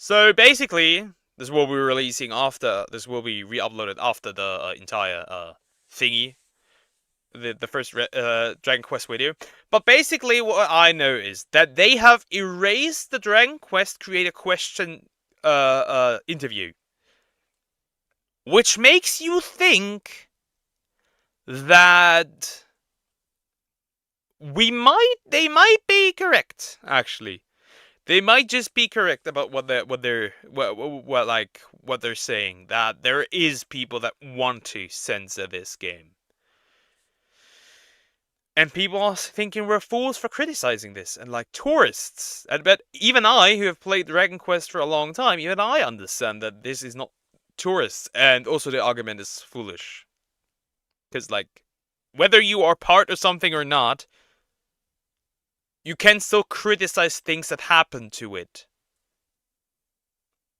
So basically, this will be releasing after. This will be re-uploaded after the entire thingy, the first Dragon Quest video. But basically, what I know is that they have erased the Dragon Quest Creator Question interview, which makes you think that they might be correct. Actually, they might just be correct about what they're saying. That there is people that want to censor this game. And people are thinking we're fools for criticizing this, and like tourists. And but even I, who have played Dragon Quest for a long time, even I understand that this is not tourists, and also the argument is foolish. Because like, whether you are part of something or not, you can still criticize things that happen to it.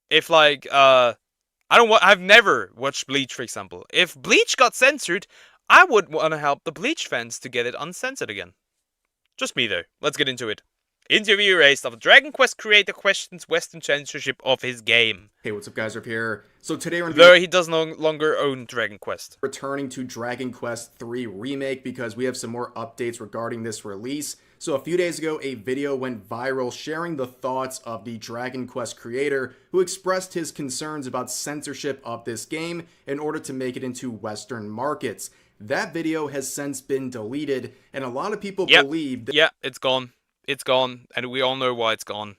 If like, I've never watched Bleach, for example. If Bleach got censored, I would want to help the Bleach fans to get it uncensored again. Just me, though. Let's get into it. Interview erased of Dragon Quest creator questions Western censorship of his game. Hey, what's up, guys? Up here. So today we're Though he does no longer own Dragon Quest. Returning to Dragon Quest 3 Remake because we have some more updates regarding this release. So a few days ago, a video went viral sharing the thoughts of the Dragon Quest creator who expressed his concerns about censorship of this game in order to make it into Western markets. That video has since been deleted, and a lot of people believe that it's gone. It's gone, and we all know why it's gone.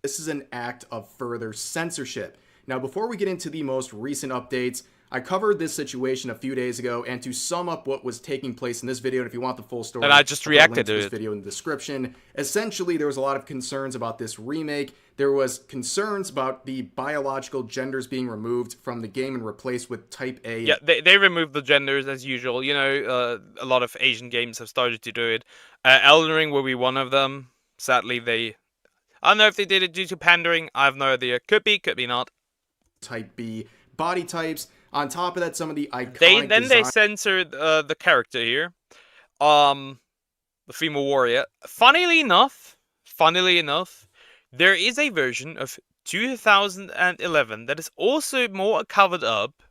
This is an act of further censorship. Now, before we get into the most recent updates, I covered this situation a few days ago, and to sum up what was taking place in this video, and if you want the full story, and I just reacted to this video in the description. Essentially, there was a lot of concerns about this remake. There was concerns about the biological genders being removed from the game and replaced with Type A. Yeah, they removed the genders as usual. You know, a lot of Asian games have started to do it. Elden Ring will be one of them. Sadly, I don't know if they did it due to pandering. I have no idea. Could be not. Type B body types. On top of that, some of the iconic they censored the character here, the female warrior. Funnily enough, there is a version of 2011 that is also more covered up,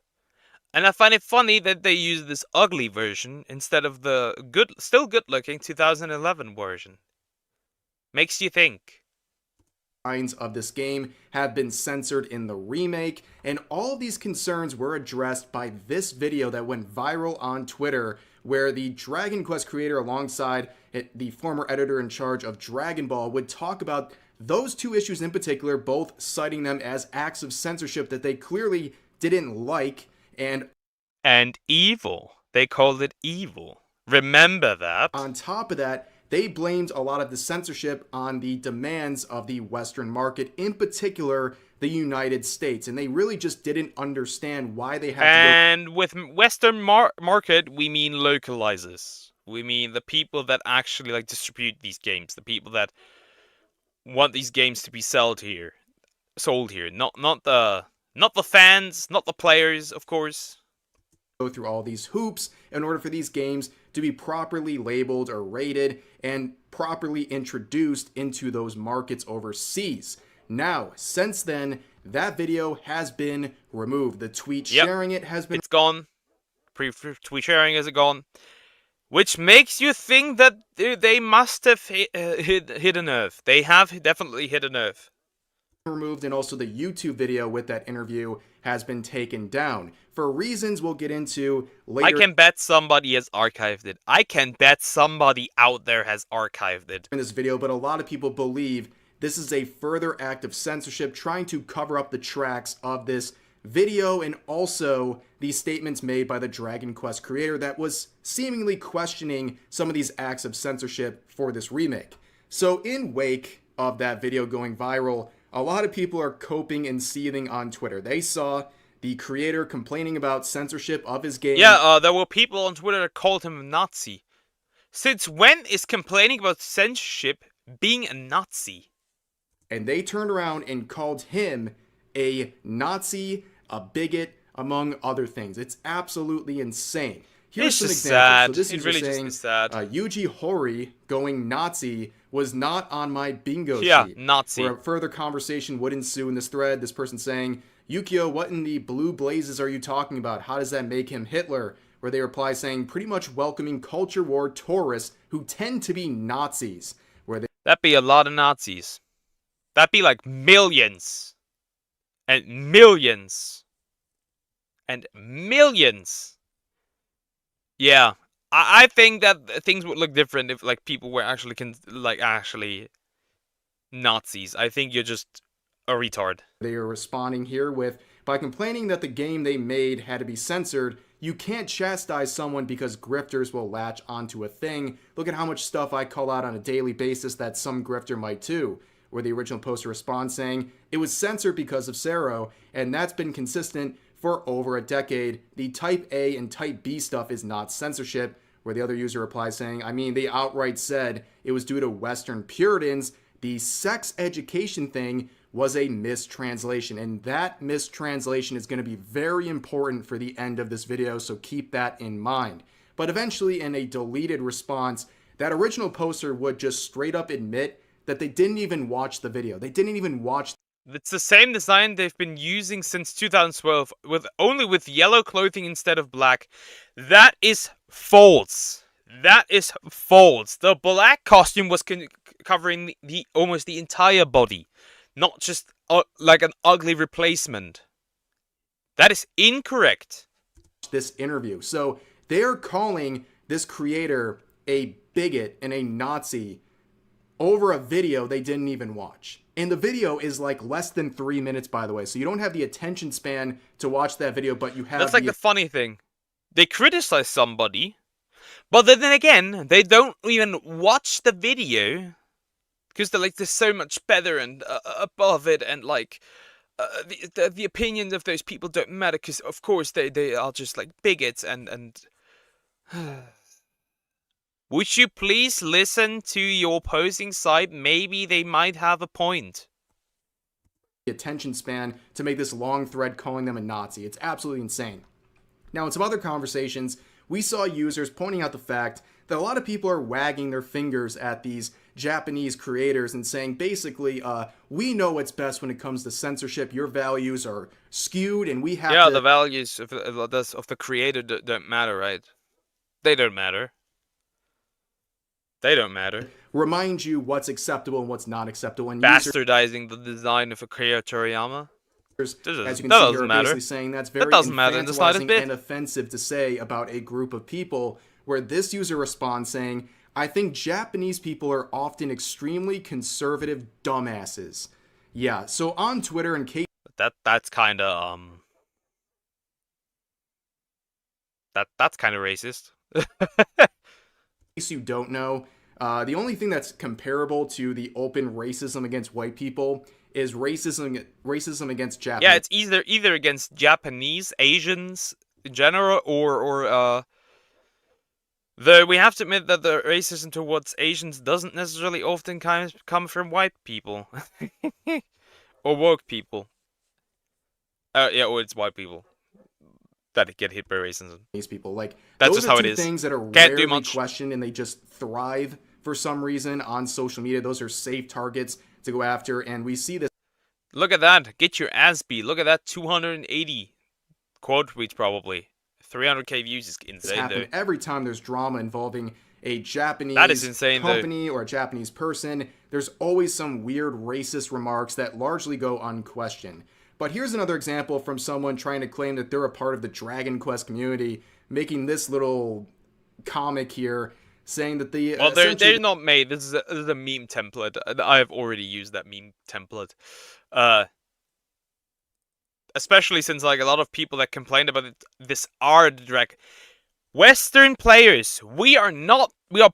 and I find it funny that they use this ugly version instead of the still good-looking 2011 version. Makes you think. Of this game have been censored in the remake, and all of these concerns were addressed by this video that went viral on Twitter, where the Dragon Quest creator alongside the former editor in charge of Dragon Ball would talk about those two issues in particular, both citing them as acts of censorship that they clearly didn't like, and evil. They called it evil. Remember that. On top of that, they blamed a lot of the censorship on the demands of the Western market, in particular the United States, and they really just didn't understand why they had to go. And with Western market, we mean localizers. We mean the people that actually like distribute these games, the people that want these games to be sold here, not the fans, not the players, of course. Go through all these hoops in order for these games to be properly labeled or rated and properly introduced into those markets overseas. Now, since then, that video has been removed. The tweet sharing it has been... It's gone. Tweet sharing is gone. Which makes you think that they must have hit a nerve. They have definitely hit a nerve. Removed, and also the YouTube video with that interview has been taken down for reasons we'll get into later. I can bet somebody has archived it. I can bet somebody out there has archived it in this video, but a lot of people believe this is a further act of censorship trying to cover up the tracks of this video, and also the statements made by the Dragon Quest creator that was seemingly questioning some of these acts of censorship for this remake. So in wake of that video going viral, a lot of people are coping and seething on Twitter. They saw the creator complaining about censorship of his game. Yeah, there were people on Twitter that called him a Nazi. Since when is complaining about censorship being a Nazi? And they turned around and called him a Nazi, a bigot, among other things. It's absolutely insane. Here's some examples. Sad. So this it is really saying, just is sad. Yuji Horii going Nazi was not on my bingo Yeah, sheet. Where Nazi. a further conversation would ensue in this thread, this person saying, Yukio, what in the blue blazes are you talking about? How does that make him Hitler? Where they reply saying, pretty much welcoming culture war tourists who tend to be Nazis. Where they That'd be a lot of Nazis. That'd be like millions. And millions. And millions. Yeah. I think that things would look different if like people were actually actually Nazis. I think you're just a retard. They are responding here with, by complaining that the game they made had to be censored, you can't chastise someone because grifters will latch onto a thing. Look at how much stuff I call out on a daily basis that some grifter might too. Where the original poster responds saying, it was censored because of Sero, and that's been consistent for over a decade. The Type A and Type B stuff is not censorship. Where the other user replies saying, I mean, they outright said it was due to Western Puritans. The sex education thing was a mistranslation, and that mistranslation is going to be very important for the end of this video, so keep that in mind. But eventually, in a deleted response, that original poster would just straight up admit that they didn't even watch the video. They didn't even watch. It's the same design they've been using since 2012, only with yellow clothing instead of black. That is false. That is false. The black costume was covering almost the entire body, not just like an ugly replacement. That is incorrect. This interview. So they're calling this creator a bigot and a Nazi over a video they didn't even watch. And the video is like less than 3 minutes, by the way. So you don't have the attention span to watch that video, but you have. That's like the funny thing. They criticize somebody, but then again, they don't even watch the video because they're like, they're so much better and above it, and like the opinions of those people don't matter because of course they are just like bigots and. Would you please listen to your opposing side? Maybe they might have a point. Attention span to make this long thread calling them a Nazi. It's absolutely insane. Now, in some other conversations, we saw users pointing out the fact that a lot of people are wagging their fingers at these Japanese creators and saying, basically, we know what's best when it comes to censorship. Your values are skewed, and we have to. Yeah, the values of the creator don't matter, right? They don't matter. They don't matter. Remind you what's acceptable and what's not acceptable. And bastardizing the design of Akira Toriyama. As you can see here, are basically saying that's very infantilizing and offensive to say about a group of people, where this user responds saying, I think Japanese people are often extremely conservative dumbasses. Yeah, so on Twitter, in case that's kind of that's kind of racist. you don't know, the only thing that's comparable to the open racism against white people is racism against Japanese. Yeah, it's either against Japanese, Asians in general, or though we have to admit that the racism towards Asians doesn't necessarily often come from white people or woke people. Yeah, or it's white people that get hit by racism. These people, like, that's those just are how two it is. things that are Can't do rarely much. questioned, and they just thrive for some reason on social media. Those are safe targets to go after, and we see this. Look at that. Get your ass beat. Look at that. 280 quote tweets, probably 300k views is insane. Though Every time there's drama involving a Japanese that is insane, company or a Japanese person, there's always some weird racist remarks that largely go unquestioned. But here's another example from someone trying to claim that they're a part of the Dragon Quest community, making this little comic here, saying that the... Well, they're not made. This is a meme template. I've already used that meme template. Especially since, like, a lot of people that complained about this are the Dragon... Western players, we are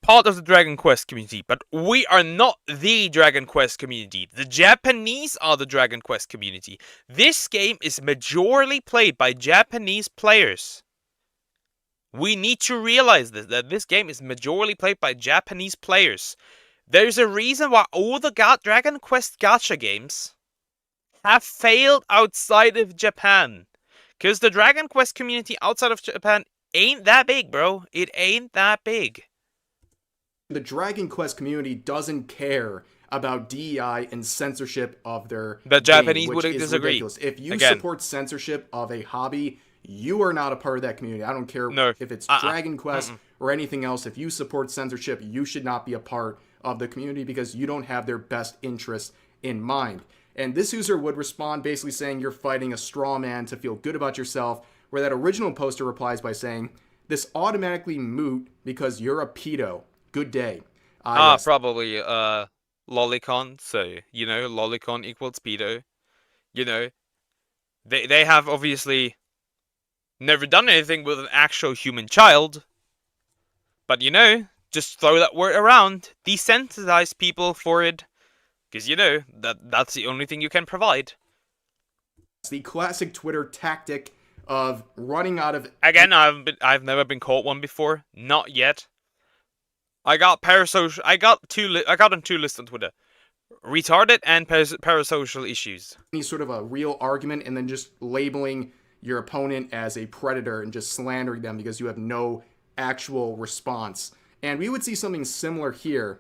part of the Dragon Quest community, but we are not the Dragon Quest community. The Japanese are the Dragon Quest community. This game is majorly played by Japanese players. We need to realize this, that this game is majorly played by Japanese players. There's a reason why all the Dragon Quest gacha games have failed outside of Japan. Because the Dragon Quest community outside of Japan ain't that big, bro. It ain't that big. The Dragon Quest community doesn't care about DEI and censorship of their The game, Japanese which would is disagree. ridiculous. If you Again. support censorship of a hobby, you are not a part of that community. I don't care No. if it's Dragon Quest or anything else. If you support censorship, you should not be a part of the community because you don't have their best interests in mind. And this user would respond basically saying you're fighting a straw man to feel good about yourself, where that original poster replies by saying, this automatically moot because you're a pedo. Good day. Yes. Probably lolicon, so, you know, lolicon equals pedo. You know, they have obviously never done anything with an actual human child, but, you know, just throw that word around, desensitize people for it, because, you know, that's the only thing you can provide. It's the classic Twitter tactic of running out of... Again, I've never been caught one before, not yet. I got parasocial. I got on two lists on Twitter: retarded and parasocial issues. Any sort of a real argument, and then just labeling your opponent as a predator and just slandering them because you have no actual response. And we would see something similar here,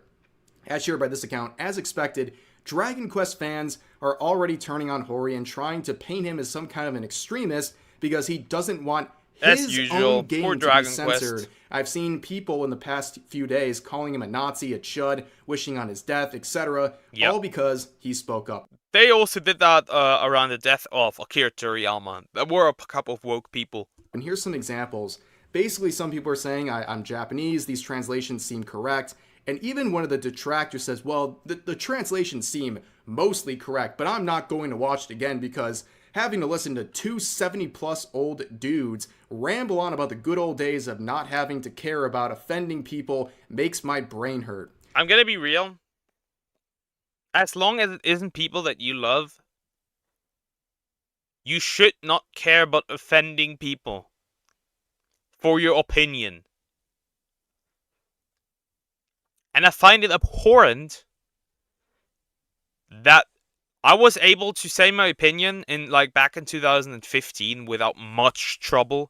as shared by this account. As expected, Dragon Quest fans are already turning on Hori and trying to paint him as some kind of an extremist because he doesn't want his own game to be censored. I've seen people in the past few days calling him a Nazi, a chud, wishing on his death, etc. All because he spoke up. They also did that around the death of Akira Toriyama. There were a couple of woke people. And here's some examples. Basically, some people are saying, I'm Japanese, these translations seem correct. And even one of the detractors says, well, the translations seem mostly correct, but I'm not going to watch it again because having to listen to two 70-plus old dudes ramble on about the good old days of not having to care about offending people makes my brain hurt. I'm gonna be real. As long as it isn't people that you love, you should not care about offending people for your opinion. And I find it abhorrent that I was able to say my opinion back in 2015 without much trouble.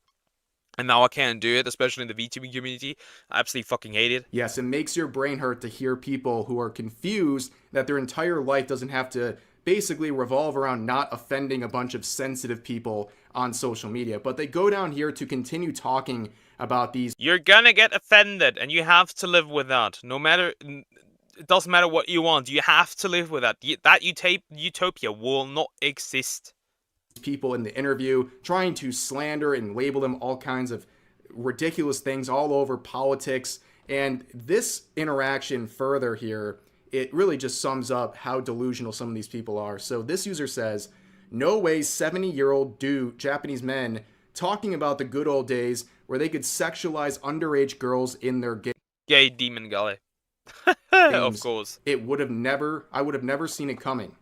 And now I can't do it, especially in the VTuber community. I absolutely fucking hate it. Yes, it makes your brain hurt to hear people who are confused that their entire life doesn't have to basically revolve around not offending a bunch of sensitive people on social media. But they go down here to continue talking about these. You're gonna get offended, and you have to live with that. No matter... It doesn't matter what you want. You have to live with that. That utopia will not exist. People in the interview trying to slander and label them all kinds of ridiculous things all over politics. And this interaction further here, it really just sums up how delusional some of these people are. So this user says, no way 70-year-old Japanese men talking about the good old days where they could sexualize underage girls in their gay demon galley. Of course. I would have never seen it coming.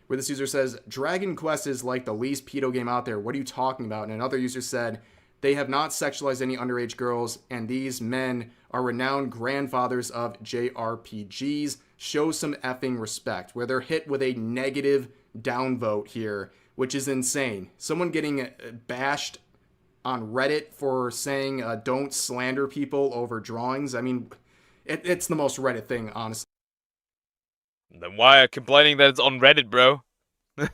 Where this user says, Dragon Quest is like the least pedo game out there. What are you talking about? And another user said, they have not sexualized any underage girls, and these men are renowned grandfathers of JRPGs. Show some effing respect. Where they're hit with a negative downvote here, which is insane. Someone getting bashed on Reddit for saying don't slander people over drawings. I mean, it's the most Reddit thing, honestly. Then why are complaining that it's on Reddit, bro?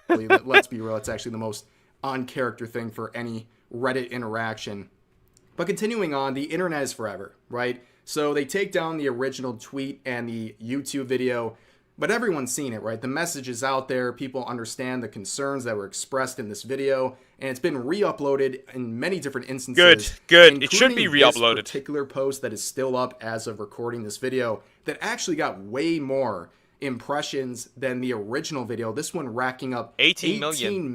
Let's be real, it's actually the most on-character thing for any Reddit interaction. But continuing on, the internet is forever, right? So they take down the original tweet and the YouTube video, but everyone's seen it, right? The message is out there, people understand the concerns that were expressed in this video, and it's been re-uploaded in many different instances. Good. It should be re-uploaded. This particular post that is still up as of recording this video that actually got way more impressions than the original video. This one racking up 18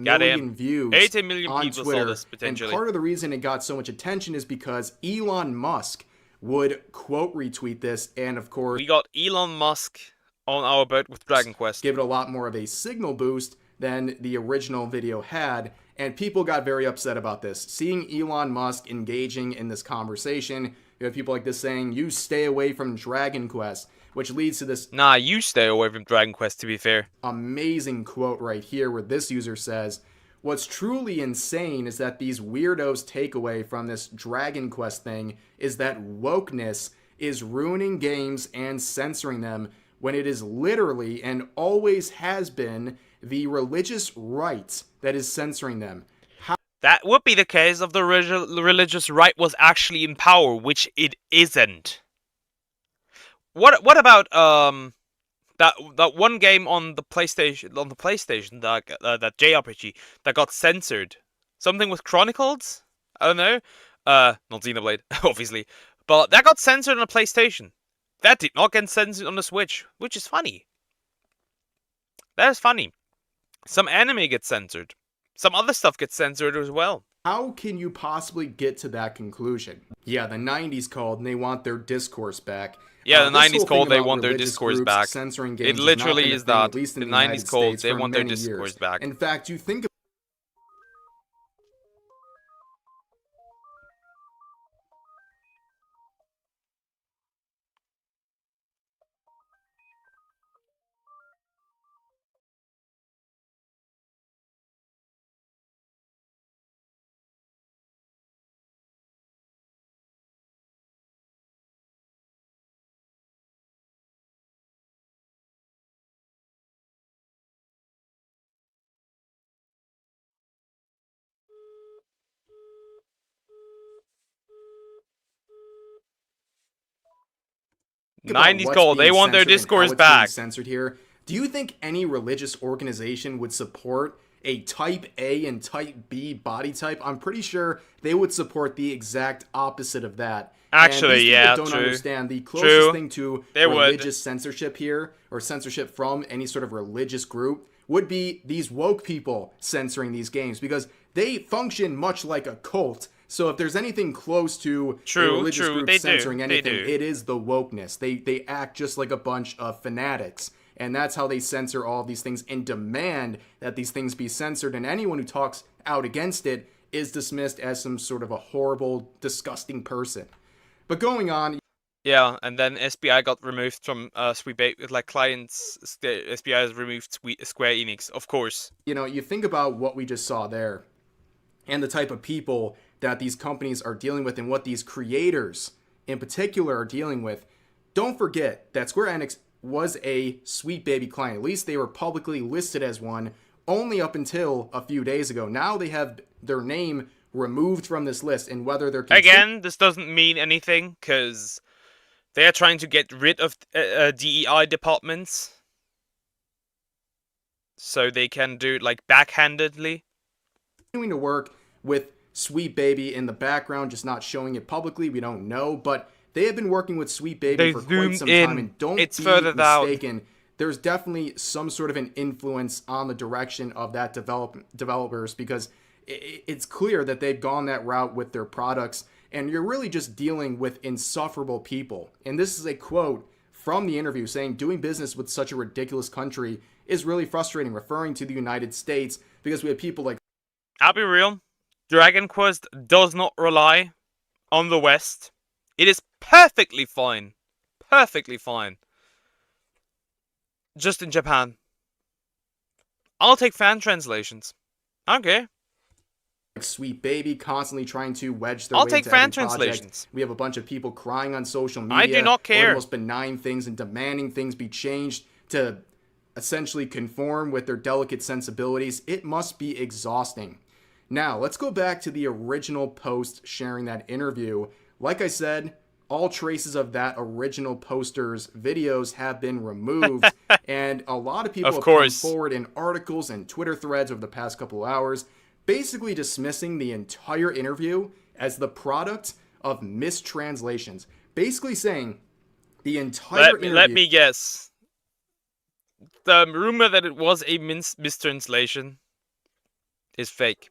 million views 18 million on people Twitter. saw this, potentially. And part of the reason it got so much attention is because Elon Musk would quote retweet this, and of course we got Elon Musk on our boat with Dragon Quest. Give it a lot more of a signal boost than the original video had, and people got very upset about this. Seeing Elon Musk engaging in this conversation, you have people like this saying, you stay away from Dragon Quest, which leads to this... Nah, you stay away from Dragon Quest, to be fair. Amazing quote right here where this user says, what's truly insane is that these weirdos' takeaway from this Dragon Quest thing is that wokeness is ruining games and censoring them when it is literally and always has been the religious right that is censoring them. That would be the case if the religious right was actually in power, which it isn't. What about that one game on the PlayStation that JRPG that got censored? Something with Chronicles? I don't know. Not Xenoblade, obviously, but that got censored on the PlayStation. That did not get censored on the Switch, which is funny. That is funny. Some anime gets censored. Some other stuff gets censored as well. How can you possibly get to that conclusion? Yeah, the 90s called and they want their discourse back. Yeah, the This 90s whole thing called, they about want their religious discourse groups back. censoring It games has not literally been a is thing, that. at least in The the 90s United called, States, they for want their many discourse years. back. In fact, you think about 90s what's called, they being want their censored and how discourse it's being back. censored here, do you think any religious organization would support a type A and type B body type? I'm pretty sure they would support the exact opposite of that. And these Actually, people yeah, don't true. understand the closest True. thing to They would. religious censorship here, or censorship from any sort of religious group, would be these woke people censoring these games, because they function much like a cult. So if there's anything close to a religious group censoring anything, it is the wokeness. They act just like a bunch of fanatics. And that's how they censor all of these things and demand that these things be censored. And anyone who talks out against it is dismissed as some sort of a horrible, disgusting person. But going on. Yeah, and then SBI got removed from clients. SBI has removed Square Enix, of course. You know, you think about what we just saw there and the type of people that these companies are dealing with and what these creators in particular are dealing with. Don't forget that Square Enix was a Sweet Baby client. At least they were publicly listed as one only up until a few days ago. Now they have their name removed from this list, and whether they're again, this doesn't mean anything because they are trying to get rid of DEI departments, so they can do it like backhandedly. Continuing to work with Sweet Baby in the background, just not showing it publicly. We don't know, but they have been working with Sweet Baby for quite some time, and don't be mistaken. There's definitely some sort of an influence on the direction of that developers, because it's clear that they've gone that route with their products, and you're really just dealing with insufferable people. And this is a quote from the interview saying, "Doing business with such a ridiculous country is really frustrating," referring to the United States, because we have people like... I'll be real. Dragon Quest does not rely on the West. It is perfectly fine. Perfectly fine. Just in Japan. I'll take fan translations. Okay. Sweet Baby constantly trying to wedge their I'll way take into fan every project. translations. We have a bunch of people crying on social media. I do not care. Over the most benign things and demanding things be changed to essentially conform with their delicate sensibilities. It must be exhausting. Now, let's go back to the original post sharing that interview. Like I said, all traces of that original poster's videos have been removed, and a lot of people have come forward in articles and Twitter threads over the past couple of hours, basically dismissing the entire interview as the product of mistranslations. Basically saying the entire interview... Let me guess. The rumor that it was a mistranslation is fake.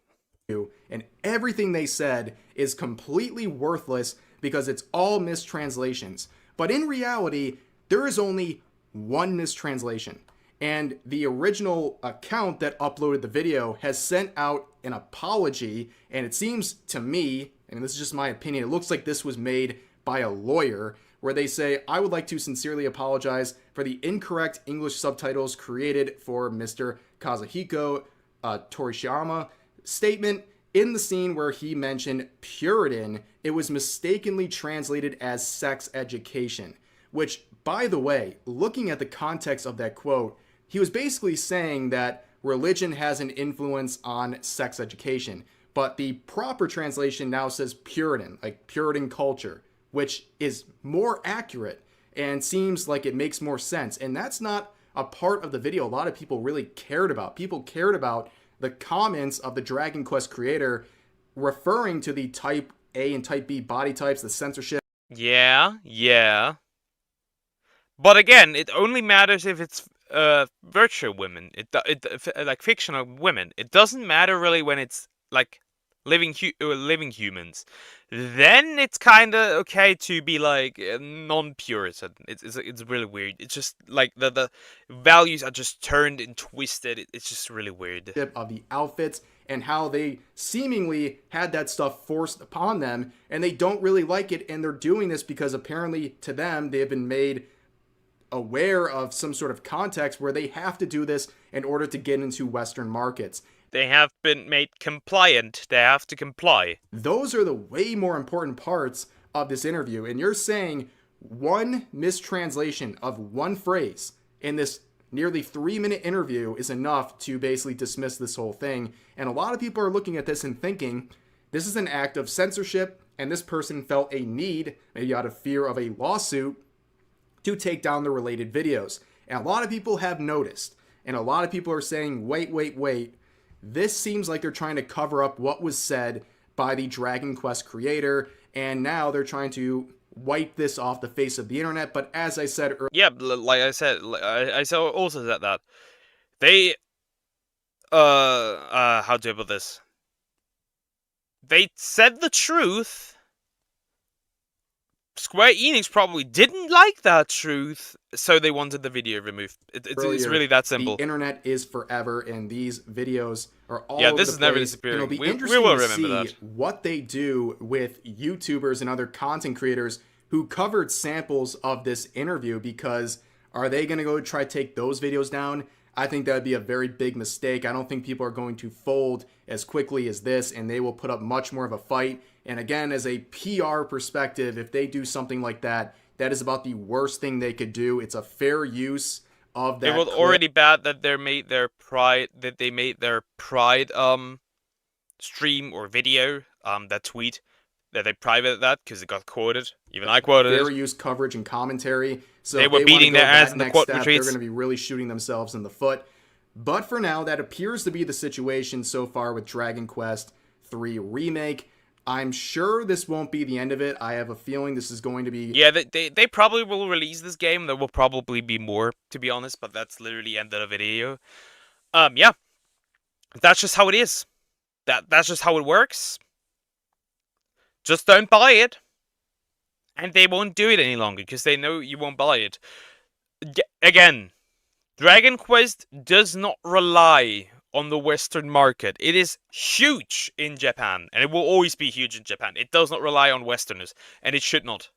And everything they said is completely worthless because it's all mistranslations. But in reality, there is only one mistranslation. And the original account that uploaded the video has sent out an apology. And it seems to me, and this is just my opinion, it looks like this was made by a lawyer, where they say, "I would like to sincerely apologize for the incorrect English subtitles created for Mr. Kazuhiko Torishiyama. Statement: in the scene where he mentioned Puritan, it was mistakenly translated as sex education, which, by the way, looking at the context of that quote, he was basically saying that religion has an influence on sex education. But the proper translation now says Puritan, like Puritan culture, which is more accurate and seems like it makes more sense. And that's not a part of the video a lot of people really cared about. People cared about the comments of the Dragon Quest creator referring to the type A and type B body types, the censorship. Yeah. But again, it only matters if it's virtual women. Like fictional women. It doesn't matter really when it's like living humans. Then it's kind of okay to be like non-Puritan. It's really weird. It's just like the values are just turned and twisted. It's just really weird. Of the outfits and how they seemingly had that stuff forced upon them, and they don't really like it, and they're doing this because apparently to them they have been made aware of some sort of context where they have to do this in order to get into Western markets. They have been made compliant. They have to comply. Those are the way more important parts of this interview. And you're saying one mistranslation of one phrase in this nearly 3-minute interview is enough to basically dismiss this whole thing. And a lot of people are looking at this and thinking this is an act of censorship, and this person felt a need, maybe out of fear of a lawsuit, to take down the related videos. And a lot of people have noticed, and a lot of people are saying, wait. This seems like they're trying to cover up what was said by the Dragon Quest creator, and now they're trying to wipe this off the face of the internet. But as I said earlier, yeah, like I said, I also said that they how do I put this? They said the truth. Square Enix probably didn't like that truth, so they wanted the video removed. It's really that simple. The internet is forever, and these videos are all yeah, over this the is never place. disappearing. It'll be We interesting will to remember see that. what they do with YouTubers and other content creators who covered samples of this interview, because are they going to go try to take those videos down? I think that would be a very big mistake. I don't think people are going to fold as quickly as this, and they will put up much more of a fight. And again, as a PR perspective, if they do something like that, that is about the worst thing they could do. It's a fair use of that. It was already bad that they made their pride stream or video, that tweet, that they privated that because it got quoted. Even I quoted it. Fair use coverage and commentary. So they were beating their ass in the quote step, retreats. They're going to be really shooting themselves in the foot. But for now, that appears to be the situation so far with Dragon Quest III Remake. I'm sure this won't be the end of it. I have a feeling this is going to be... Yeah, they probably will release this game. There will probably be more, to be honest, but that's literally the end of the video. Yeah. That's just how it is. That's just how it works. Just don't buy it. And they won't do it any longer, because they know you won't buy it. Again, Dragon Quest does not rely on the Western market. It is huge in Japan, and it will always be huge in Japan. It does not rely on Westerners, and it should not.